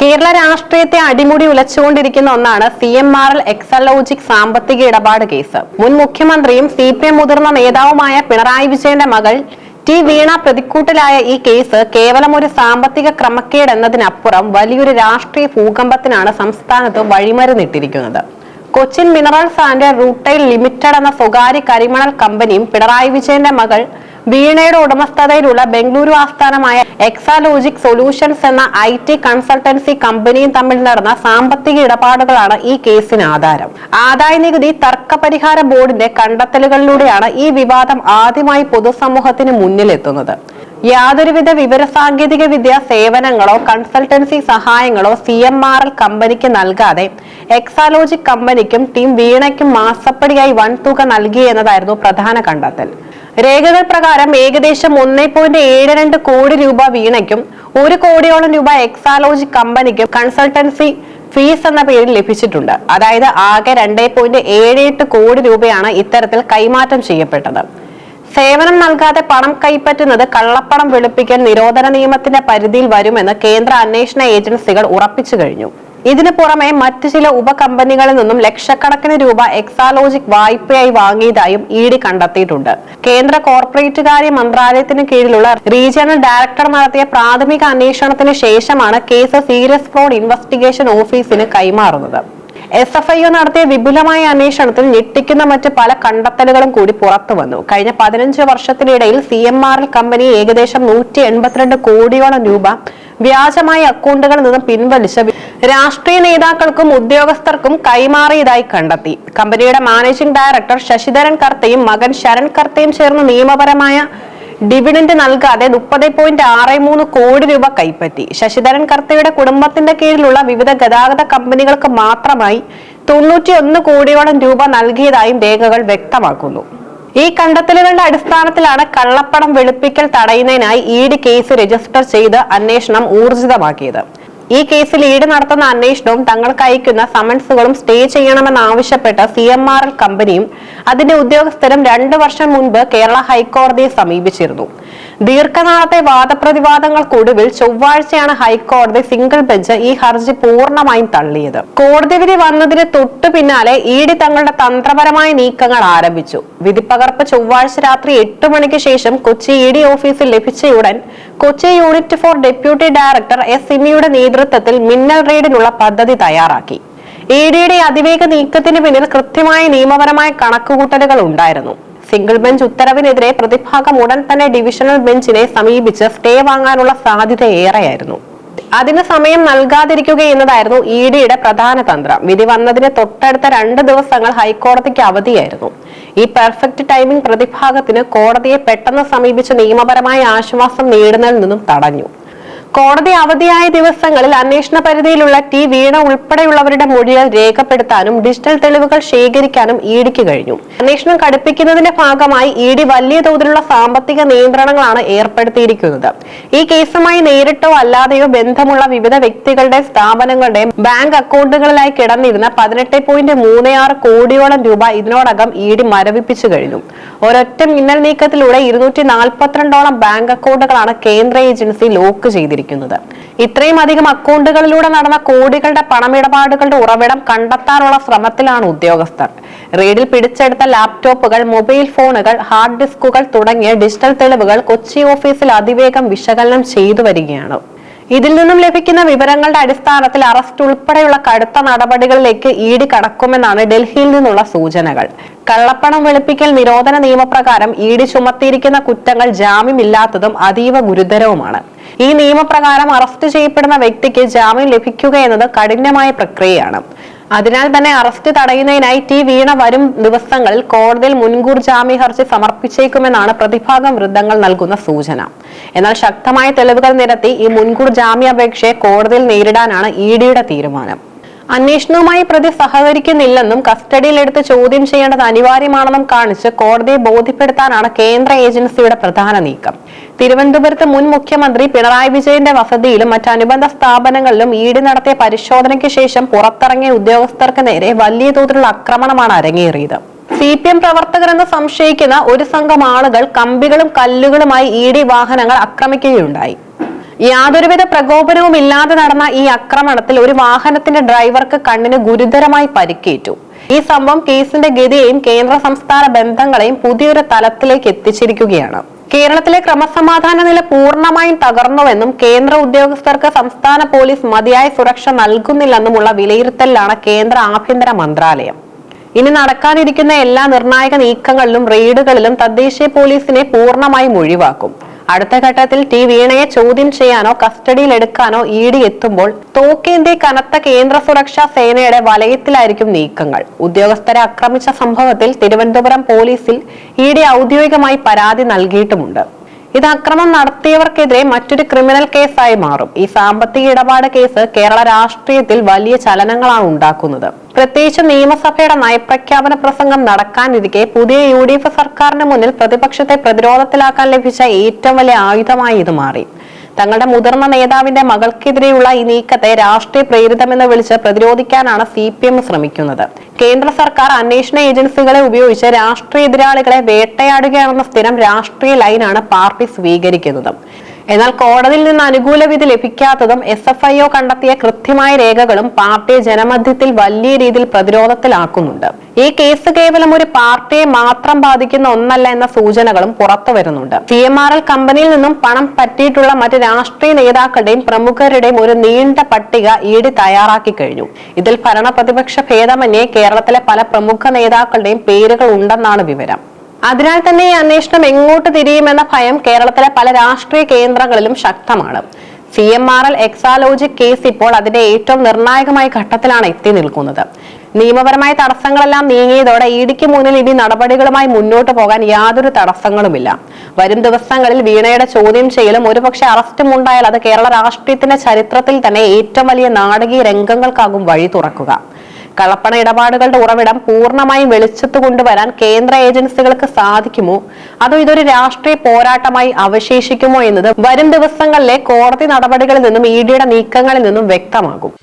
കേരള രാഷ്ട്രീയത്തെ അടിമുടി ഉലച്ചുകൊണ്ടിരിക്കുന്ന ഒന്നാണ് CMRL എക്സലോജിക് സാമ്പത്തിക ഇടപാട് കേസ്. മുൻ മുഖ്യമന്ത്രിയും CPM മുതിർന്ന നേതാവുമായ പിണറായി വിജയന്റെ മകൾ ടി വീണ പ്രതിക്കൂട്ടിലായ ഈ കേസ് കേവലം ഒരു സാമ്പത്തിക ക്രമക്കേട് എന്നതിനപ്പുറം വലിയൊരു രാഷ്ട്രീയ ഭൂകമ്പത്തിനാണ് സംസ്ഥാനത്ത് വഴിമരുന്നിട്ടിരിക്കുന്നത്. Cochin minerals and rutile limited എന്ന സ്വകാര്യ കരിമണൽ കമ്പനിയും പിണറായി വിജയന്റെ മകൾ വീണയുടെ ഉടമസ്ഥതയിലുള്ള ബംഗളൂരു ആസ്ഥാനമായ എക്സാലോജിക് സൊല്യൂഷൻസ് എന്ന IT കൺസൾട്ടൻസി കമ്പനിയും തമ്മിൽ നടന്ന സാമ്പത്തിക ഇടപാടുകളാണ് ഈ കേസിന് ആധാരം. ആദായനികുതി തർക്ക പരിഹാര ബോർഡിന്റെ കണ്ടെത്തലുകളിലൂടെയാണ് ഈ വിവാദം ആദ്യമായി പൊതുസമൂഹത്തിന് മുന്നിലെത്തുന്നത്. യാതൊരുവിധ വിവരസാങ്കേതിക വിദ്യ സേവനങ്ങളോ കൺസൾട്ടൻസി സഹായങ്ങളോ CMRL കമ്പനിക്ക് നൽകാതെ എക്സാലോജിക് കമ്പനിക്കും ടീം വീണയ്ക്കും മാസപ്പടിയായി വൻതുക നൽകി എന്നതായിരുന്നു പ്രധാന കണ്ടെത്തൽ. രേഖകൾ പ്രകാരം ഏകദേശം 1.72 കോടി രൂപ വീണയ്ക്കും 1 കോടിയോളം രൂപ എക്സാലോജിക് കമ്പനിക്കും കൺസൾട്ടൻസി ഫീസ് എന്ന പേരിൽ ലഭിച്ചിട്ടുണ്ട്. അതായത് ആകെ 2.78 കോടി രൂപയാണ് ഇത്തരത്തിൽ കൈമാറ്റം ചെയ്യപ്പെട്ടത്. സേവനം നൽകാതെ പണം കൈപ്പറ്റുന്നത് കള്ളപ്പണം വെളുപ്പിക്കൽ നിരോധന നിയമത്തിന്റെ പരിധിയിൽ വരുമെന്ന് കേന്ദ്ര അന്വേഷണ ഏജൻസികൾ ഉറപ്പിച്ചു കഴിഞ്ഞു. ഇതിനു പുറമെ മറ്റു ചില ഉപകമ്പനികളിൽ നിന്നും ലക്ഷക്കണക്കിന് രൂപ എക്സാലോജിക് വായ്പയായി വാങ്ങിയതായും ED കണ്ടെത്തിയിട്ടുണ്ട്. കേന്ദ്ര കോർപ്പറേറ്റ് കാര്യ മന്ത്രാലയത്തിന് കീഴിലുള്ള റീജിയണൽ ഡയറക്ടർ നടത്തിയ പ്രാഥമിക അന്വേഷണത്തിന് ശേഷമാണ് കേസ് സീരിയസ് ഫ്രോഡ് ഇൻവെസ്റ്റിഗേഷൻ ഓഫീസിന് കൈമാറുന്നത്. SFIO നടത്തിയ വിപുലമായ അന്വേഷണത്തിൽ ഞെട്ടിക്കുന്ന മറ്റ് പല കണ്ടെത്തലുകളും കൂടി പുറത്തു വന്നു. കഴിഞ്ഞ 15 വർഷത്തിനിടയിൽ CMRL കമ്പനി ഏകദേശം 182 കോടിയോളം രൂപ വ്യാജമായ അക്കൗണ്ടുകളിൽ നിന്നും പിൻവലിച്ച് രാഷ്ട്രീയ നേതാക്കൾക്കും ഉദ്യോഗസ്ഥർക്കും കൈമാറിയതായി കണ്ടെത്തി. കമ്പനിയുടെ മാനേജിംഗ് ഡയറക്ടർ ശശിധരൻ കർത്തയും മകൻ ശരൺ കർത്തയും ചേർന്ന് നിയമപരമായ ഡിവിഡന്റ് നൽകാതെ 30.63 കോടി രൂപ കൈപ്പറ്റി. ശശിധരൻ കർത്തയുടെ കുടുംബത്തിന്റെ കീഴിലുള്ള വിവിധ ഗതാഗത കമ്പനികൾക്ക് മാത്രമായി 91 കോടിയോളം രൂപ നൽകിയതായും രേഖകൾ വ്യക്തമാക്കുന്നു. ഈ കണ്ടെത്തലുകളുടെ അടിസ്ഥാനത്തിലാണ് കള്ളപ്പണം വെളുപ്പിക്കൽ തടയുന്നതിനായി ED കേസ് രജിസ്റ്റർ ചെയ്ത് അന്വേഷണം ഊർജിതമാക്കിയത്. ഈ കേസിൽ ED നടത്തുന്ന അന്വേഷണവും തങ്ങൾക്ക് അയക്കുന്ന സമൻസുകളും സ്റ്റേ ചെയ്യണമെന്നാവശ്യപ്പെട്ട CMRL കമ്പനിയും അതിന്റെ ഉദ്യോഗസ്ഥരും 2 വർഷം മുൻപ് കേരള ഹൈക്കോടതിയെ സമീപിച്ചിരുന്നു. ദീർഘനാളത്തെ വാദപ്രതിവാദങ്ങൾക്കൊടുവിൽ ചൊവ്വാഴ്ചയാണ് ഹൈക്കോടതി സിംഗിൾ ബെഞ്ച് ഈ ഹർജി പൂർണ്ണമായും തള്ളിയത്. കോടതി വിധി വന്നതിന് തൊട്ടു പിന്നാലെ ED തങ്ങളുടെ തന്ത്രപരമായ നീക്കങ്ങൾ ആരംഭിച്ചു. വിധിപ്പകർപ്പ് ചൊവ്വാഴ്ച രാത്രി 8 മണിക്ക് ശേഷം കൊച്ചി ED ഓഫീസിൽ ലഭിച്ചയുടൻ Kochi unit four deputy director SMEയുടെ നേതൃത്വത്തിൽ മിന്നൽ റെയ്ഡിനുള്ള പദ്ധതി തയ്യാറാക്കി. EDയുടെ അതിവേഗ നീക്കത്തിന് പിന്നിൽ കൃത്യമായ നിയമപരമായ കണക്കുകൂട്ടലുകൾ ഉണ്ടായിരുന്നു. സിംഗിൾ ബെഞ്ച് ഉത്തരവിനെതിരെ പ്രതിഭാഗം ഉടൻ തന്നെ ഡിവിഷണൽ ബെഞ്ചിനെ സമീപിച്ച് സ്റ്റേ വാങ്ങാനുള്ള സാധ്യത ഏറെയായിരുന്നു. അതിന് സമയം നൽകാതിരിക്കുക എന്നതായിരുന്നു EDയുടെ പ്രധാന തന്ത്രം. വിധി വന്നതിന് തൊട്ടടുത്ത 2 ദിവസങ്ങൾ ഹൈക്കോടതിക്ക് അവധിയായിരുന്നു. ഈ പെർഫെക്റ്റ് ടൈമിംഗ് പ്രതിഭാഗത്തിന് കോടതിയെ പെട്ടെന്ന് സമീപിച്ച് നിയമപരമായ ആശ്വാസം നേടുന്നതിൽ നിന്നും തടഞ്ഞു. കോടതി അവധിയായ ദിവസങ്ങളിൽ അന്വേഷണ പരിധിയിലുള്ള ടി വീണ ഉൾപ്പെടെയുള്ളവരുടെ മൊഴികൾ രേഖപ്പെടുത്താനും ഡിജിറ്റൽ തെളിവുകൾ ശേഖരിക്കാനും EDക്ക് കഴിഞ്ഞു. അന്വേഷണം കടുപ്പിക്കുന്നതിന്റെ ഭാഗമായി ED വലിയ തോതിലുള്ള സാമ്പത്തിക നിയന്ത്രണങ്ങളാണ് ഏർപ്പെടുത്തിയിരിക്കുന്നത്. ഈ കേസുമായി നേരിട്ടോ അല്ലാതെയോ ബന്ധമുള്ള വിവിധ വ്യക്തികളുടെ സ്ഥാപനങ്ങളുടെ ബാങ്ക് അക്കൗണ്ടുകളിലായി കിടന്നിരുന്ന 18.36 കോടിയോളം രൂപ ഇതിനോടകം ED മരവിപ്പിച്ചു കഴിഞ്ഞു. ഒരൊറ്റ മിന്നൽ നീക്കത്തിലൂടെ 242ഓളം ബാങ്ക് അക്കൗണ്ടുകളാണ് കേന്ദ്ര ഏജൻസി ലോക്ക് ചെയ്തിരിക്കുന്നത്. ഇത്രയും അധികം അക്കൗണ്ടുകളിലൂടെ നടന്ന കോടികളുടെ പണമിടപാടുകളുടെ ഉറവിടം കണ്ടെത്താനുള്ള ശ്രമത്തിലാണ് ഉദ്യോഗസ്ഥർ. റെയ്ഡിൽ പിടിച്ചെടുത്ത ലാപ്ടോപ്പുകൾ, മൊബൈൽ ഫോണുകൾ, ഹാർഡ് ഡിസ്കുകൾ തുടങ്ങിയ ഡിജിറ്റൽ തെളിവുകൾ കൊച്ചി ഓഫീസിൽ അതിവേഗം വിശകലനം ചെയ്തു വരികയാണ്. ഇതിൽ നിന്നും ലഭിക്കുന്ന വിവരങ്ങളുടെ അടിസ്ഥാനത്തിൽ അറസ്റ്റ് ഉൾപ്പെടെയുള്ള കടുത്ത നടപടികളിലേക്ക് ED കടക്കുമെന്നാണ് ഡൽഹിയിൽ നിന്നുള്ള സൂചനകൾ. കള്ളപ്പണം വെളുപ്പിക്കൽ നിരോധന നിയമപ്രകാരം ED ചുമത്തിയിരിക്കുന്ന കുറ്റങ്ങൾ ജാമ്യമില്ലാത്തതും അതീവ ഗുരുതരവുമാണ്. ഈ നിയമപ്രകാരം അറസ്റ്റ് ചെയ്യപ്പെടുന്ന വ്യക്തിക്ക് ജാമ്യം ലഭിക്കുക എന്നത് കഠിനമായ പ്രക്രിയയാണ്. അതിനാൽ തന്നെ അറസ്റ്റ് തടയുന്നതിനായി ടി വീണ വരും ദിവസങ്ങളിൽ കോടതിയിൽ മുൻകൂർ ജാമ്യ ഹർജി സമർപ്പിച്ചേക്കുമെന്നാണ് പ്രതിഭാഗം വൃത്തങ്ങൾ നൽകുന്ന സൂചന. എന്നാൽ ശക്തമായ തെളിവുകൾ നിരത്തി ഈ മുൻകൂർ ജാമ്യാപേക്ഷയെ കോടതിയിൽ നേരിടാനാണ് EDയുടെ തീരുമാനം. അന്വേഷണവുമായി പ്രതി സഹകരിക്കുന്നില്ലെന്നും കസ്റ്റഡിയിലെടുത്ത് ചോദ്യം ചെയ്യേണ്ടത് അനിവാര്യമാണെന്നും കാണിച്ച് കോടതിയെ ബോധ്യപ്പെടുത്താനാണ് കേന്ദ്ര ഏജൻസിയുടെ പ്രധാന നീക്കം. തിരുവനന്തപുരത്ത് മുൻ മുഖ്യമന്ത്രി പിണറായി വിജയന്റെ വസതിയിലും മറ്റ് അനുബന്ധ സ്ഥാപനങ്ങളിലും ED നടത്തിയ പരിശോധനയ്ക്ക് ശേഷം പുറത്തിറങ്ങിയ ഉദ്യോഗസ്ഥർക്ക് നേരെ വലിയ തോതിലുള്ള ആക്രമണമാണ് അരങ്ങേറിയത്. CPM പ്രവർത്തകരെന്ന് സംശയിക്കുന്ന ഒരു സംഘം ആളുകൾ കമ്പികളും കല്ലുകളുമായി ED വാഹനങ്ങൾ ആക്രമിക്കുകയുണ്ടായി. യാതൊരുവിധ പ്രകോപനവും ഇല്ലാതെ നടന്ന ഈ ആക്രമണത്തിൽ ഒരു വാഹനത്തിന്റെ ഡ്രൈവർക്ക് കണ്ണിന് ഗുരുതരമായി പരിക്കേറ്റു. ഈ സംഭവം കേസിന്റെ ഗതിയെയും കേന്ദ്ര സംസ്ഥാന ബന്ധങ്ങളെയും പുതിയൊരു തലത്തിലേക്ക് എത്തിച്ചിരിക്കുകയാണ്. കേരളത്തിലെ ക്രമസമാധാന നില പൂർണ്ണമായും തകർന്നുവെന്നും കേന്ദ്ര ഉദ്യോഗസ്ഥർക്ക് സംസ്ഥാന പോലീസ് മതിയായ സുരക്ഷ നൽകുന്നില്ലെന്നുമുള്ള വിലയിരുത്തലിലാണ് കേന്ദ്ര ആഭ്യന്തര മന്ത്രാലയം. ഇനി നടക്കാനിരിക്കുന്ന എല്ലാ നിർണായക നീക്കങ്ങളിലും റെയ്ഡുകളിലും തദ്ദേശീയ പോലീസിനെ പൂർണ്ണമായും ഒഴിവാക്കും. അടുത്ത ഘട്ടത്തിൽ ടി വീണയെ ചോദ്യം ചെയ്യാനോ കസ്റ്റഡിയിൽ എടുക്കാനോ ഇഡി എത്തുമ്പോൾ തോക്കേന്ത്യ കനത്ത കേന്ദ്ര സുരക്ഷാ സേനയുടെ വലയത്തിലായിരിക്കും നീക്കങ്ങൾ. ഉദ്യോഗസ്ഥരെ ആക്രമിച്ച സംഭവത്തിൽ തിരുവനന്തപുരം പോലീസിൽ ഇഡി ഔദ്യോഗികമായി പരാതി നൽകിയിട്ടുമുണ്ട്. ഇത് അക്രമം നടത്തിയവർക്കെതിരെ മറ്റൊരു ക്രിമിനൽ കേസായി മാറും. ഈ സാമ്പത്തിക ഇടപാട് കേസ് കേരള രാഷ്ട്രീയത്തിൽ വലിയ ചലനങ്ങളാണ് ഉണ്ടാക്കുന്നത്. പ്രത്യേകിച്ച് നിയമസഭയുടെ നയപ്രഖ്യാപന പ്രസംഗം നടക്കാനിരിക്കെ പുതിയ UDF സർക്കാരിന് മുന്നിൽ പ്രതിപക്ഷത്തെ പ്രതിരോധത്തിലാക്കാൻ ലഭിച്ച ഏറ്റവും വലിയ ആയുധമായി ഇത് മാറി. തങ്ങളുടെ മുതിർന്ന നേതാവിന്റെ മകൾക്കെതിരെയുള്ള ഈ നീക്കത്തെ രാഷ്ട്രീയ പ്രേരിതമെന്ന് വിളിച്ച് പ്രതിരോധിക്കാനാണ് CPM ശ്രമിക്കുന്നത്. കേന്ദ്ര സർക്കാർ അന്വേഷണ ഏജൻസികളെ ഉപയോഗിച്ച് രാഷ്ട്രീയ എതിരാളികളെ വേട്ടയാടുകയാണെന്ന സ്ഥിരം രാഷ്ട്രീയ ലൈനാണ് പാർട്ടി സ്വീകരിക്കുന്നത്. എന്നാൽ കോടതിയിൽ നിന്ന് അനുകൂല വിധി ലഭിക്കാത്തതും SFIO കണ്ടെത്തിയ കൃത്യമായ രേഖകളും പാർട്ടിയെ ജനമധ്യത്തിൽ വലിയ രീതിയിൽ പ്രതിരോധത്തിലാക്കുന്നുണ്ട്. ഈ കേസ് കേവലം ഒരു പാർട്ടിയെ മാത്രം ബാധിക്കുന്ന ഒന്നല്ല എന്ന സൂചനകളും പുറത്തു വരുന്നുണ്ട്. CMRL കമ്പനിയിൽ നിന്നും പണം പറ്റിയിട്ടുള്ള മറ്റ് രാഷ്ട്രീയ നേതാക്കളുടെയും പ്രമുഖരുടെയും ഒരു നീണ്ട പട്ടിക ഇഡി തയ്യാറാക്കി കഴിഞ്ഞു. ഇതിൽ ഭരണ പ്രതിപക്ഷ ഭേദമന്യേ കേരളത്തിലെ പല പ്രമുഖ നേതാക്കളുടെയും പേരുകൾ ഉണ്ടെന്നാണ് വിവരം. അതിനാൽ തന്നെ ഈ അന്വേഷണം എങ്ങോട്ട് തിരിയുമെന്ന ഭയം കേരളത്തിലെ പല രാഷ്ട്രീയ കേന്ദ്രങ്ങളിലും ശക്തമാണ്. CMRL എക്സാലോജിക് കേസ് ഇപ്പോൾ അതിന്റെ ഏറ്റവും നിർണായകമായ ഘട്ടത്തിലാണ് എത്തി നിൽക്കുന്നത്. നിയമപരമായ തടസ്സങ്ങളെല്ലാം നീങ്ങിയതോടെ ഇഡിക്ക് മുന്നിൽ ഇനി നടപടികളുമായി മുന്നോട്ട് പോകാൻ യാതൊരു തടസ്സങ്ങളുമില്ല. വരും ദിവസങ്ങളിൽ വീണയുടെ ചോദ്യം ചെയ്യലും ഒരുപക്ഷെ അറസ്റ്റും ഉണ്ടായാൽ അത് കേരള രാഷ്ട്രീയത്തിന്റെ ചരിത്രത്തിൽ തന്നെ ഏറ്റവും വലിയ നാടകീയ രംഗങ്ങൾക്കാകും വഴി തുറക്കുക. കള്ളപ്പണ ഇടപാടുകളുടെ ഉറവിടം പൂർണ്ണമായും വെളിച്ചത്ത് കൊണ്ടുവരാൻ കേന്ദ്ര ഏജൻസികൾക്ക് സാധിക്കുമോ, അതോ ഇതൊരു രാഷ്ട്രീയ പോരാട്ടമായി അവശേഷിക്കുമോ എന്നത് വരും ദിവസങ്ങളിലെ കോടതി നടപടികളിൽ നിന്നും ഇഡിയുടെ നീക്കങ്ങളിൽ നിന്നും വ്യക്തമാകും.